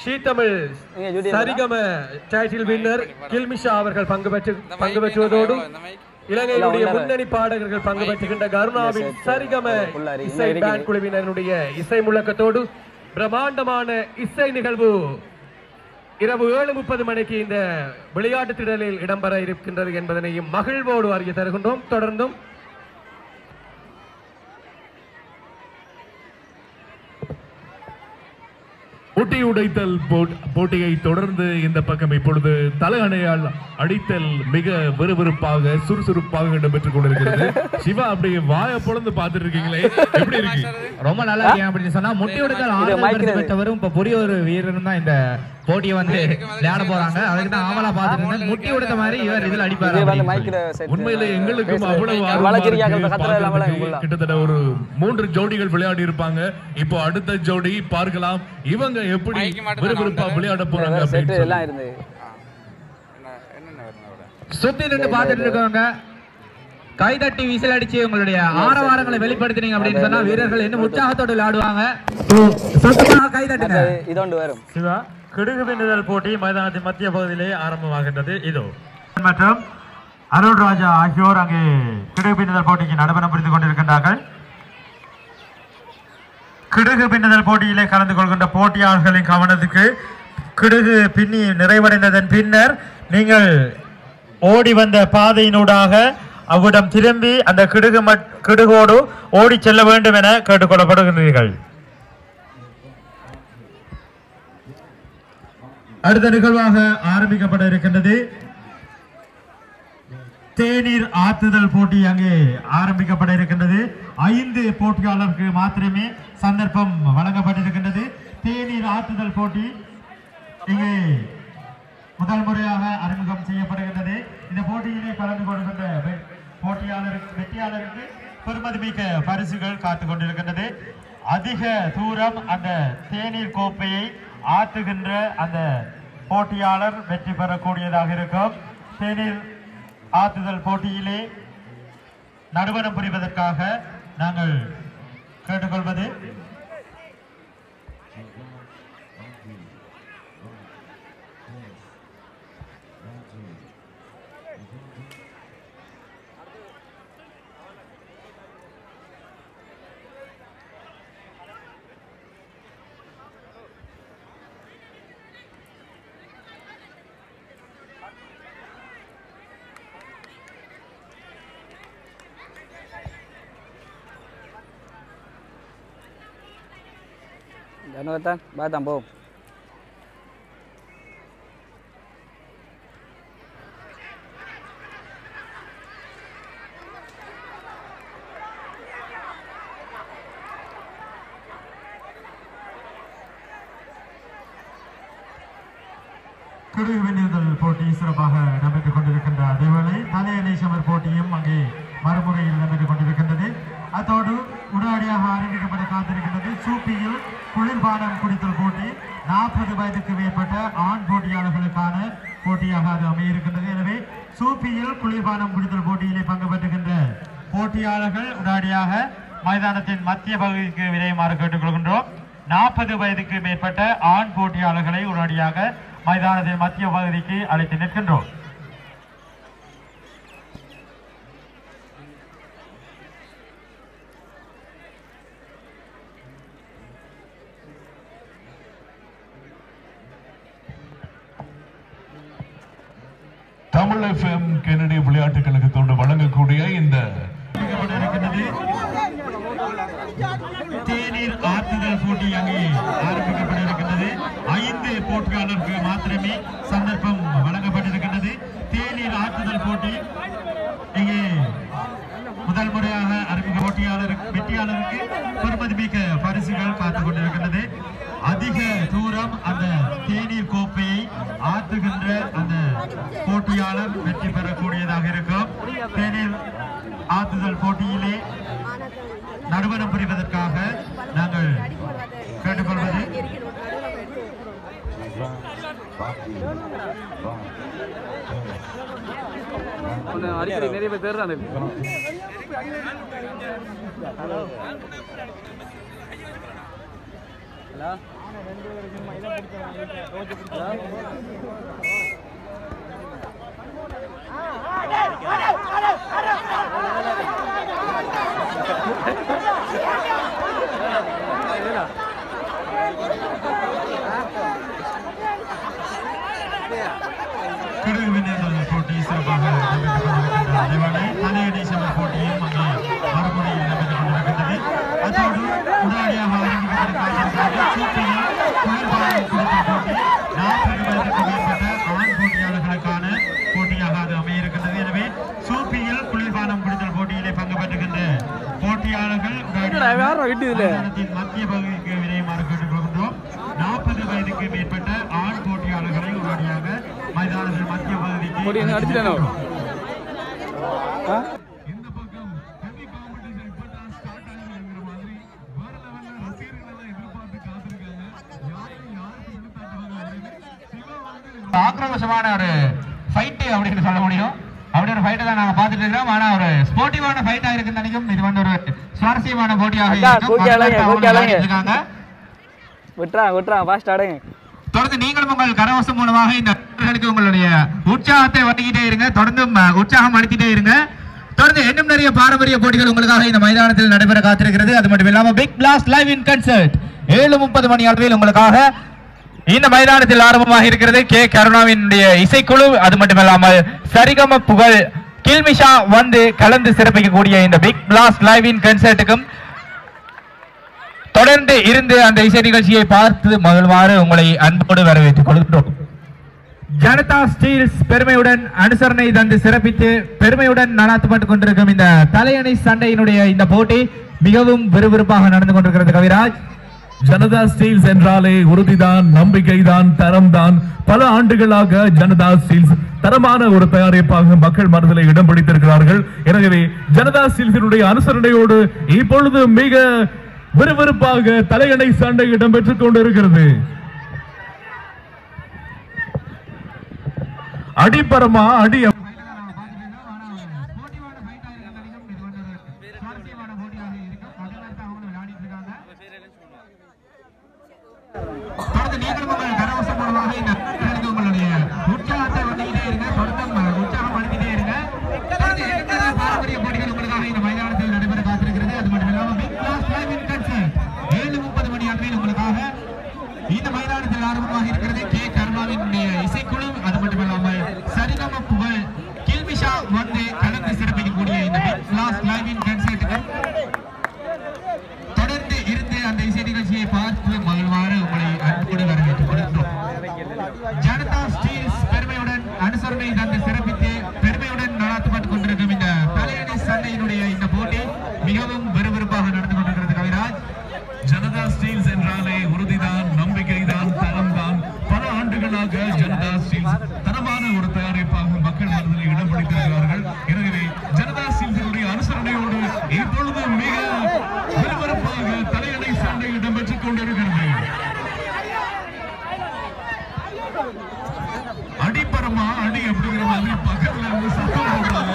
ஷீதமிழ் சரிகம டைட்டில் வின்னர் கில்மிஷா அவர்கள் பங்கு பெற்றுவதோடு இலங்கையினுடைய முன்னணி பாடகர்கள் பங்கு பெற்றுகின்ற கருணாவின் சரிகம இசை பேண்ட் குழுவினருடைய இசை முழக்கத்தோடு பிரம்மாண்டமான இசை நிகழ்வு இரவு 7:30 மணிக்கு இந்த விளையாட்டு திடலில் இடம்பெற இருக்கின்றது என்பதனையும் மகிழ்வோடு அறிய தருகின்றோம். தொடர்ந்தும் முட்டி உடைத்தல் போட்டியை தொடர்ந்து இந்த பக்கம் இப்பொழுது தலையணையால் அடித்தல் மிக விறுவிறுப்பாக சுறுசுறுப்பாக இடம்பெற்றுக் கொண்டிருக்கிறது. சிவா அப்படி வாய பொழுது பார்த்துட்டு இருக்கீங்களே, எப்படி இருக்கு? ரொம்ப நல்லா இருக்கேன் அப்படின்னு சொன்னா முட்டி உடைத்தல் பெற்றவரும் இப்ப புதிய ஒரு வீரரும் தான் இந்த போட்டியை விளையாட போறாங்க. அதுக்கு தான் ஆவலா பார்த்துட்டு இருந்தேன். முட்டி உடைத்த மாதிரி இவர் இதில் அடிப்பாரு. உண்மையிலே எங்களுக்கும் அவ்வளவு கிட்டத்தட்ட ஒரு 3 ஜோடிகள் விளையாடி இருப்பாங்க. இப்போ அடுத்த ஜோடி பார்க்கலாம் இவங்க எப்படி விறுவிறுப்பா விளையாட போறாங்க. சுத்தி நின்று பார்த்துட்டு இருக்கவங்க கைதட்டி விசில் அடிச்சு உங்களுடைய ஆரவாரங்களை வெளிப்படுத்தினீங்க அப்படின்னு சொன்னா வீரர்கள் இன்னும் உற்சாகத்தோடு விளையாடுவாங்க. கைதட்டுங்க. இதோண்டு வரும் சிவா. கிடுகு பின்னுதல் போட்டி மைதானத்தின் மத்திய பகுதியிலே ஆரம்பமாகின்றது. இதோ மற்றும் அருள் ராஜா ஆகியோர் அங்கே கிடுகு பின்னுதல் போட்டிக்கு நடைபெறம் புரிந்து கொண்டிருக்கின்றார்கள். கிடுகு பின்னுதல் போட்டியிலே கலந்து கொள்கின்ற போட்டியாளர்களின் கவனத்துக்கு, கிடுகு பின்னி நிறைவடைந்ததன் பின்னர் நீங்கள் ஓடி வந்த பாதையினூடாக அவ்விடம் திரும்பி அந்த கிடுகோடு ஓடி செல்ல வேண்டும் என கேட்டுக்கொள்ளப்படுகிறீர்கள். அடுத்த நிகழ்வாக ஆரம்பிக்கப்பட இருக்கின்றது. தேநீர் ஆத்துதல் போட்டி அங்கே ஆரம்பிக்கப்பட இருக்கின்றது. 5 போட்டியாளருக்கு மாத்திரமே சந்தர்ப்பம் வழங்கப்பட்டிருக்கின்றது. தேநீர் ஆத்துதல் போட்டி இங்கே முதல் முறையாக அறிமுகம் செய்யப்படுகின்றது. இந்த போட்டியிலே கலந்து கொள்கின்ற வெற்றியாளருக்கு பெருமதிமிக்க பரிசுகள் காத்துக் கொண்டிருக்கின்றது. அதிக தூரம் அந்த தேநீர் கோப்பையை ஆற்றுகின்ற அந்த போட்டியாளர் வெற்றி பெறக்கூடியதாக இருக்கும். தேநீர் ஆற்றுதல் போட்டியிலே நடுவணம் புரிவதற்காக நாங்கள் கேட்டுக்கொள்வது Jangan ba tambung. குடிவினிதல் போட்டி சிறப்பாக நடைபெற்றுக் கொண்டிருக்கின்ற அதேவேளை தலையணை சமர் போட்டியும் அங்கே மறுமுறையில் நடைபெற்றுக் கொண்டிருக்கின்றது. அதோடு உடனடியாக ஆரம்பிக்கப்பட காத்திருக்கின்றது சூப்பியில் குளிர்பானம் குடித்தல் போட்டி. 40 வயதுக்கு மேற்பட்ட ஆண் போட்டியாளர்களுக்கான போட்டியாக அது அமையிருக்கின்றது. எனவே சூப்பியில் குளிர்பானம் குடித்தல் போட்டியிலே பங்கு பெற்றுகின்ற போட்டியாளர்கள் உடனடியாக மைதானத்தின் மத்திய பகுதிக்கு விரையுமாறு கேட்டுக்கொள்கின்றோம். 40 வயதுக்கு மேற்பட்ட ஆண் போட்டியாளர்களை உடனடியாக மைதானத்தின் மத்திய பகுதிக்கு அழைத்து நிற்கின்றோம். தமிழ் FM கென்னடி விளையாட்டுக் கழகத்தோடு வழங்கக்கூடிய இந்த தேநீர் ஆற்றுதல் போட்டி அங்கே ஆரம்பிக்கப்பட இருக்கின்றது. 5 போட்டியாளருக்கு மாத்திரமே சந்தர்ப்பம் வழங்கப்பட்டிருக்கின்றது. தேநீர் ஆற்றுதல் போட்டி இங்கே முதல் முறையாக அறிமுக வெற்றியாளருக்கு பெருமதிமிக்க பரிசுகள் காத்துக் கொண்டிருக்கின்றது. அதிக தூரம் அந்த தேநீர் கோப்பையை ஆற்றுகின்ற அந்த போட்டியாளர் வெற்றி பெறக்கூடியதாக இருக்கும். தேநீர் ஆற்றுதல் போட்டியிலே நடுவணம் புரிவதற்காக நாங்கள் கேட்டுக்கொள்வது அடிக்கடி நிறைய பேர் தேர்றாங்க. ஹலோ போட்டி சிறப்பாக தலையணை சமர் போட்டியும் அங்கே மறுமுறையில் நடைபெற்றுக் கொண்டிருக்கின்றது. அதோடு உடனடியாக போட்டி 40 வயதுக்கு மேற்பட்ட ஆண் போட்டியாளர்களுக்கான போட்டியாக அது அமையிருக்கின்றது. எனவே சூப்பியில் குளிர்பானம் குடித்தல் போட்டியிலே பங்கு பெற்றுகின்ற போட்டியாளர்கள் மத்திய பகுதிக்கு விரையுமாறு கேட்டுக்கொள்கின்றோம். 40 வயதுக்கு மேற்பட்ட ஆண் போட்டியாளர்களை உடனடியாக மைதானத்தில் மத்திய பகுதிக்கு இந்த பக்கம் ஹெவி காம்படிஷன் இப்பதான் ஸ்டார்ட் ஆகுதுங்கிற மாதிரி வேற லெவல்ல ரசிகர்கள் எல்லாம் எதிர்பார்த்து காத்திருக்காங்க. யாருக்கு எடுத்தாங்க சிவா வந்து ஆக்ரோஷமான ஒரு ஃபைட் அப்படின்னு சொல்ல முடியும். அப்படி ஒரு ஃபைட்டை தான் நாங்க பார்த்துட்டு இருக்கோம். ஆனா ஒரு ஸ்போர்ட்டிவான ஃபைட்டா இருக்குன்னு நினைக்கும். இது வந்து ஒரு சுவாரஸ்யமான போட்டியாக இருக்காங்க. விட்டுறா ஃபாஸ்ட் ஆடுங்க. தொடர்ந்து நீங்களும் உங்கள் கரவசம் மூலமாக இந்த உங்களுடைய உற்சாகத்தை வழங்கிட்டே இருங்க. தொடர்ந்து உற்சாகம் அளித்துட்டே இருங்க. தொடர்ந்து இன்னும் நிறைய பாரம்பரிய போட்டிகள் உங்களுக்காக இந்த மைதானத்தில் நடைபெற காத்திருக்கிறது. அது மட்டும் இல்லாம big blast live in concert 7:30 மணி அளவில் உங்களுக்காக இந்த மைதானத்தில் ஆரம்பமாக இருக்கிறது. கே கருணாவினுடைய இசைக்குழு, அது மட்டுமில்லாமல் சரிகம புகழ் கில்மிஷா வந்து கலந்து சிறப்பிக்கக்கூடிய இந்த பிக் பிளாஸ்ட் லைவ் இன் கன்சர்ட்டுக்கும் தொடர்ந்து இருந்து அந்த இசை நிகழ்ச்சியை பார்த்து மகிழ்வாறு உங்களை அன்போடு வரவேற்றுக் கொள்கிறோம். ஜனதா ஸ்டீல்ஸ் பெருமையுடன் அனுசரணை தந்து சிறப்பித்து பெருமையுடன் நடாத்தப்பட்டுக் கொண்டிருக்கும் இந்த தலையணை சண்டையினுடைய இந்த போட்டி மிகவும் விறுவிறுப்பாக நடந்து கொண்டிருக்கிறது. கவிராஜ், ஜனதா ஸ்டீல்ஸ் என்றாலே உறுதிதான், நம்பிக்கைதான், தரம்தான். பல ஆண்டுகளாக ஜனதா ஸ்டீல்ஸ் தரமான ஒரு தயாரிப்பாக மக்கள் மனதில் இடம் பிடித்திருக்கிறார்கள். எனவே ஜனதா ஸ்டீல்ஸினுடைய அனுசரணையோடு இப்பொழுது மிக விறுவிறுப்பாக தலையணை சண்டை இடம்பெற்றுக் கொண்டிருக்கிறது. அடிப்பரமா அடி இந்த மைதானத்தில் ஆரம்பமாக இருக்கிறது கே கர்மாவினுடைய இசைக்குழு. அது மட்டுமில்லாமல் சரிகம புகழ் கில்மிஷா வந்து கலந்து சிறப்பிக்கக்கூடிய இந்த லைவின் கன்சர்ட்டுக்கு தொடர்ந்து இருந்து அந்த இசை நிகழ்ச்சியை பார்த்து மகிழ்வாறு உங்களை அன்போடு வரவேற்றுக் கொடுக்கிறோம். ஜனதா ஸ்டீல்ஸ் பெருமையுடன் அனுசரணை தந்து சிறப்பித்து பெருமையுடன் நடாத்தப்பட்டுக் கொண்டிருக்கும் இந்த தலையணை சண்டையினுடைய இந்த போட்டி மிகவும் விறுவிறுப்பாக நடந்து கொண்டிருக்கிறது. கவிராஜ், ஜனதா ஸ்டீல்ஸ் என்றாலே உறுதிதான், நம்பிக்கைதான், தரம்தான். பல ஆண்டுகளாக ஜனதா ஸ்டீல்ஸ் தரமான ஒரு தயாரிப்பாக மக்கள் மனதில் இடம் பிடித்திருக்கிறார்கள். எனவே ஜனதா ஸ்டீல்ஸினுடைய அனுசரணையோடு இப்பொழுது மிக விறுவிறுப்பாக தலையணை சண்டை இடம்பெற்றுக் கொண்டிருக்கிறது. அடிப்பரமா அடி அப்படிங்கிற மாதிரி பக்கத்துல இருந்து சத்தம் போடுறாங்க.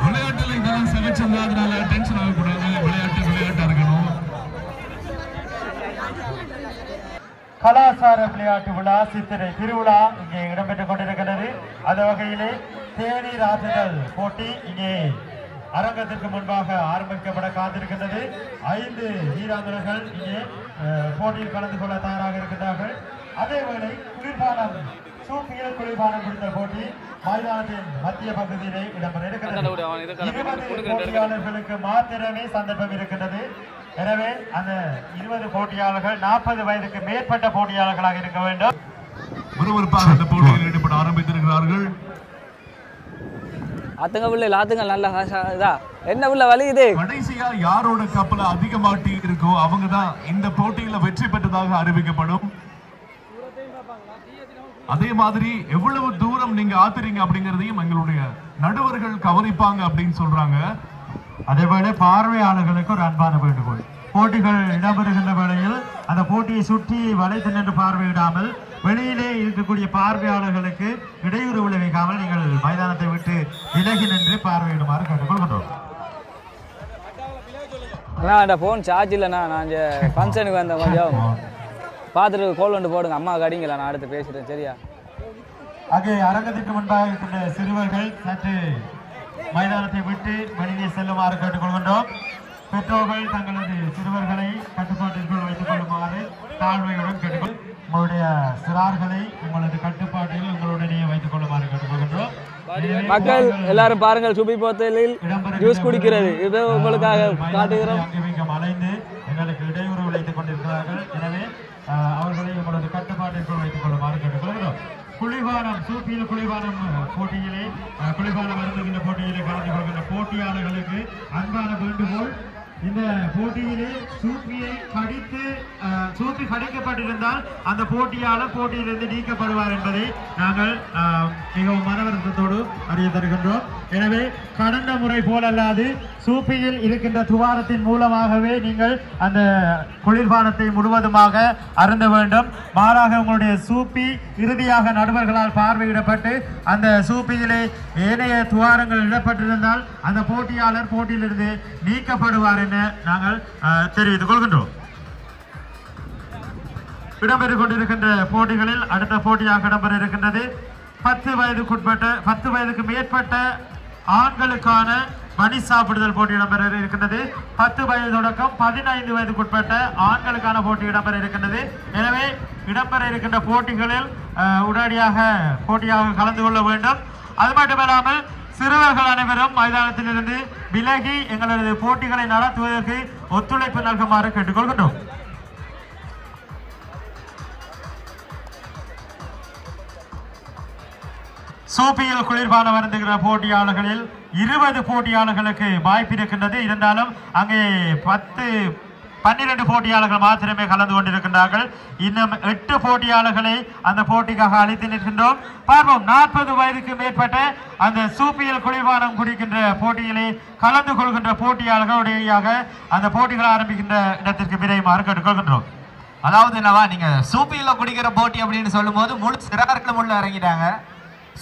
விளையாட்டுல இதெல்லாம் சமைச்சதுனால டென்ஷன் ஆகக்கூடாது. விளையாட்டா இருக்கணும். கலாசார விளையாட்டு விழா சித்திரை திருவிழா இங்கே இடம்பெற்றுக் கொண்டிருக்கிறது. அந்த வகையிலே தேநீர் ஆற்றுதல் போட்டி இங்கே அரங்கத்திற்கு முன்பாக ஆரம்பிக்கப்பட காத்திருக்கின்றது. 5 வீராங்கனைகள் இங்கே போட்டியில் கலந்து கொள்ள தயாராக இருக்கின்றார்கள். அதேவேளை குளிர்பானம் சூப்பியல் குளிர்பானம் பிடித்த போட்டி மைதானத்தின் மத்திய பகுதியிலே இடம்பெற இருக்கிறது. 20 போட்டியாளர்களுக்கு மாத்திரமே சந்தர்ப்பம் இருக்கின்றது. எனவே அந்த 20 போட்டியாளர்கள் 40 வயதுக்கு மேற்பட்ட போட்டியாளர்களாக இருக்க வேண்டும். விறுவிறுப்பாக இந்த போட்டியில் ஈடுபட ஆரம்பித்திருக்கிறார்கள். ஆத்துங்க பிள்ளை ஆத்துங்க நல்ல இதா என்ன உள்ள வலி இது. கடைசியா யாரோட கப்பல அதிகமாட்டி இருக்கோ அவங்க தான் இந்த போட்டியில வெற்றி பெற்றதாக அறிவிக்கப்படும். அதே மாதிரி எவ்வளவு தூரம் நீங்க ஆத்துறீங்க அப்படிங்கறதையும் எங்களுடைய நடுவர்கள் கவனிப்பாங்க அப்படின்னு சொல்றாங்க. அதேவேளை பார்வையாளர்களுக்கு ஒரு அன்பான வேண்டுகோள். போட்டிகள் இடம்பெறுகின்ற வேளையில் அந்த போட்டியை சுற்றி வளைத்து நின்று பார்வையிடாமல் வெளியிலே இருக்கக்கூடிய பார்வையாளர்களுக்கு இடையூறு விளைவிக்காமல் நீங்கள் மைதானத்தை விட்டு விலகி நின்று பார்வையிடுமாறு கேட்டுக்கொள்கின்றோம். அண்ணா ஃபோன் சார்ஜ் இல்லைண்ணா. நான் இங்கே ஃபங்க்ஷனுக்கு வந்தேன். கொஞ்சம் பார்த்துட்டு கோல் கொண்டு போடுங்க. அம்மா கடிங்களா, நான் அடுத்து பேசுகிறேன். சரியா? அங்கே அரங்கத்திற்கு முன்பாக இருக்கின்ற சிறுவர்கள் சற்று மைதானத்தை விட்டு வெளியே செல்லுமாறு கேட்டுக்கொள்கின்றோம். பெற்றோர்கள் தங்களது சிறுவர்களை கட்டுப்பாட்டிற்குள் வைத்துக் கொள்ளுமாறு தாழ்மையுடன் கேட்டுக்கொள். உங்களுடைய சிறார்களை உங்களது கட்டுப்பாட்டில் உங்களுடனே வைத்துக் கொள்ளுமாறு கேட்டுக்கொள்கின்றோம். மக்கள் எல்லாரும் பாருங்கள், சுபி போத்தலில் ஜூஸ் குடிக்கிறது இது உங்களுக்காக காட்டுகிறோம். அலைந்து எங்களுக்கு இடையூறு விளைத்துக் கொண்டிருக்கிறார்கள். எனவே அவர்களை உங்களது கட்டுப்பாட்டிற்குள் வைத்துக் கொள்ளுமாறு கேட்டுக்கொள்கிறோம். குளிர்பானம் சூப்பியல் குளிர்பானம் போட்டியிலே குளிர்பானம் அருந்துகின்ற போட்டியிலே கலந்து கொள்கின்ற போட்டியாளர்களுக்கு அன்பான வேண்டுகோள். இந்த போட்டியிலே சூப்பியை கடித்து சூப்பி கடிக்கப்பட்டிருந்தால் அந்த போட்டியாளர் போட்டியிலிருந்து நீக்கப்படுவார் என்பதை நாங்கள் மிகவும் மனவருத்தத்தோடு அறிய தருகின்றோம். எனவே கடந்த முறை போலல்லாது சூப்பியில் இருக்கின்ற துவாரத்தின் மூலமாகவே நீங்கள் அந்த குளிர்பானத்தை முழுவதுமாக அருந்த வேண்டும். மாறாக உங்களுடைய சூப்பி இறுதியாக நடுவர்களால் பார்வையிடப்பட்டு அந்த சூப்பியிலே ஏனைய துவாரங்கள் இடப்பட்டிருந்தால் அந்த போட்டியாளர் போட்டியிலிருந்து நீக்கப்படுவார் என நாங்கள் தெரிவித்துக் கொள்கின்றோம். இடம்பெற்றுக் கொண்டிருக்கின்ற போட்டிகளில் அடுத்த போட்டியாக இடம்பெற இருக்கின்றது 10 வயதுக்கு மேற்பட்ட ஆண்களுக்கான மணி சாப்பிடுதல் போட்டி இடம்பெற இருக்கின்றது. 10 வயது தொடக்கம் 15 வயதுக்குட்பட்ட ஆண்களுக்கான போட்டி இடம்பெற இருக்கின்றது. எனவே இடம்பெற இருக்கின்ற போட்டிகளில் உடனடியாக போட்டியாக கலந்து கொள்ள வேண்டும். அது மட்டுமல்லாமல் சிறுவர்கள் அனைவரும் மைதானத்திலிருந்து விலகி எங்களது போட்டிகளை நடத்துவதற்கு ஒத்துழைப்பு நல்குமாறு கேட்டுக்கொள்கின்றோம். சூப்பியில் குளிர்பானம் வருந்துகிற போட்டியாளர்களில் 20 போட்டியாளர்களுக்கு வாய்ப்பு இருக்கின்றது. இருந்தாலும் அங்கே 12 போட்டியாளர்கள் மாத்திரமே கலந்து கொண்டிருக்கின்றார்கள். இன்னும் 8 போட்டியாளர்களை அந்த போட்டிக்காக அழைத்து நிற்கின்றோம். பார்ப்போம் 40 வயதுக்கு மேற்பட்ட அந்த சூப்பியல் குளிர்பானம் குடிக்கின்ற போட்டியிலே கலந்து கொள்கின்ற போட்டியாளர்களுடையாக அந்த போட்டிகள் ஆரம்பிக்கின்ற இடத்திற்கு விரைவாக கேட்டுக்கொள்கின்றோம். அதாவது என்னவா, நீங்க சூப்பியில் குடிக்கிற போட்டி அப்படின்னு சொல்லும் போது முழு சிறார்களும் உள்ள இறங்கிட்டாங்க.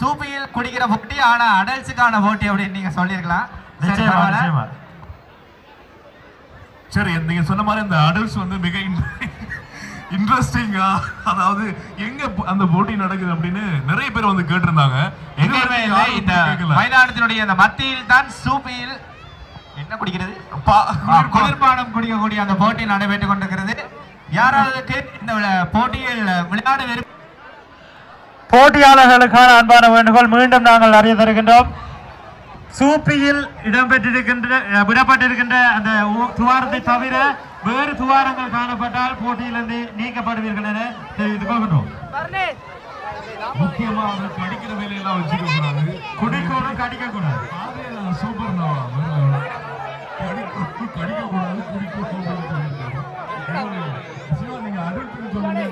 சூப்பியில் குடிக்கிற போட்டி ஆனா அடல்ட்ஸுக்கான போட்டி அப்படின்னு நீங்க சொல்லியிருக்கலாம். சரி, நீங்க சொன்ன மாதிரி இந்த அடல்ட்ஸ் வந்து மிக இன்ட்ரெஸ்டிங்கா, அதாவது எங்க அந்த போட்டி நடக்குது அப்படின்னு நிறைய பேர் வந்து கேட்டிருந்தாங்க. எங்கேயுமே இல்லை, இந்த மைதானத்தினுடைய அந்த மத்தியில் தான் சூப்பியில் என்ன குடிக்கிறது, குளிர்பானம் குடிக்கக்கூடிய அந்த போட்டி நடைபெற்றுக் கொண்டிருக்கிறது. யாராவது இந்த போட்டியில் விளையாட விரும்ப போட்டியாளர்களுக்கான அன்பான வேண்டுகோள் மீண்டும் நாங்கள் அறிய தருகின்றோம். சூப்பியில் விடப்பட்டிருக்கின்ற அந்த துவாரத்தை தவிர வேறு துவாரங்கள் காணப்பட்டால் போட்டியிலிருந்து நீக்கப்படுவீர்கள் என தெரிவித்துக் கொள்கின்றோம். முக்கியமா அவங்களுக்கு அடிக்கிற வேலையெல்லாம் வச்சுக்க கூடாது, குடிக்கணும் கடிக்க கூடாது. சூப்பர் கடிக்க கூடாது, குடிக்க நீங்க அடிக்கிறது சொல்லுங்க.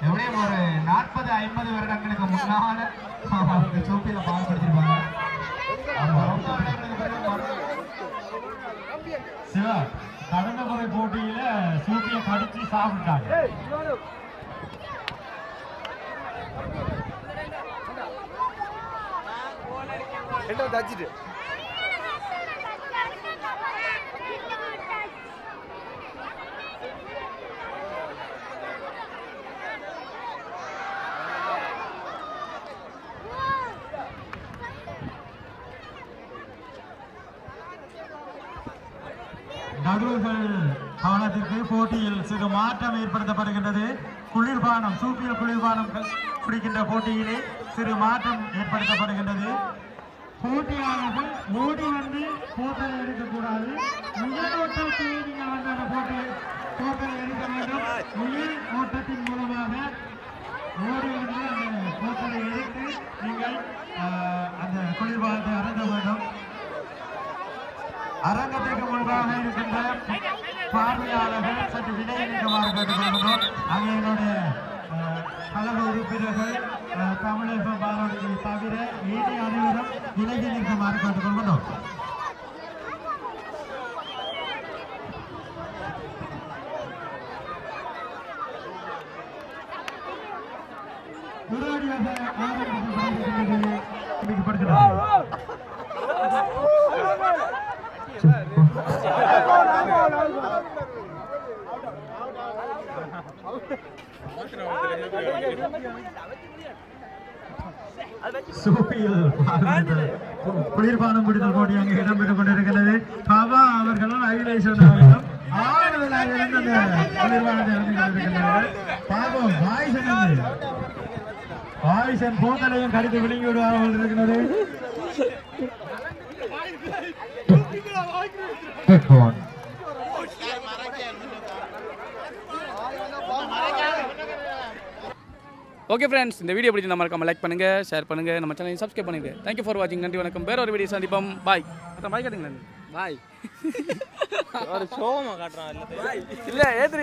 எப்படியும் ஒரு 40-50 வருடங்களுக்கு முன்னால சூப்பில பாடுபடுத்திருப்பாங்க. சிவா, கடந்த முறை போட்டியில சூப்பியை கடிச்சு சாப்பிட்டாங்க. நடுவர்கள் கவனத்திற்கு போட்டியில் சிறு மாற்றம் ஏற்படுத்தப்படுகின்றது. குளிர்பானம் சூப்பியல் குளிர்பானம் குடிக்கின்ற போட்டியிலே சிறு மாற்றம் ஏற்படுத்தப்படுகின்றது. போட்டியாளர்கள் ஓடி வந்து போட்டலை எடுக்கக்கூடாது. உயர் ஓட்டத்தில் நீங்கள் வந்து அந்த போட்டலை எடுக்க வேண்டும். உயர் ஓட்டத்தின் மூலமாக ஓடி வந்து அந்த போட்டலை எடுத்து நீங்கள் அந்த குளிர்பானத்தை அருந்த வேண்டும். அரங்கத்திற்கு முன்பாக இருக்கின்ற பார்வையாளர்கள் சற்று விலகி நிற்குமாறு கேட்டுக்கொள்கிறோம். அங்கே என்னுடைய கழக உறுப்பினர்கள் தமிழக பாலோடியை தவிர ஏனைய அனைவரும் விலகி நிற்குமாறு கேட்டுக்கொள்கிறோம். உடனடியாக சூப்பியில் குளிர்பானம் குடித்தல் போட்டி அங்கு இடம்பெற்றுக் கொண்டிருக்கிறது. பாபா அவர்களும் அகிலேஷன் அவர்களும் ஆறுதலாக இருந்து அந்த குளிர்பானத்தை இறந்து கொண்டிருக்கின்றனர். பாபம் வாய்சன் போத்தலையும் கடித்து விழுங்கி விடுவார்கள் இருக்கிறது. ஓகே ஃப்ரெண்ட்ஸ், இந்த வீடியோ பிடிச்சி மறக்காம லைக் பண்ணுங்க, ஷேர் பண்ணுங்க, நம்ம சேனலை சப்ஸ்கிரைப் பண்ணுங்க. தேங்க்யூ ஃபார் வாட்சிங். நன்றி, வணக்கம். வேற ஒரு வீடியோ சந்திப்போம். பாய். பாய் காட்டுங்களேன். பாய். ஒரு ஷோமா காட்டுறான் இல்ல ஏத்து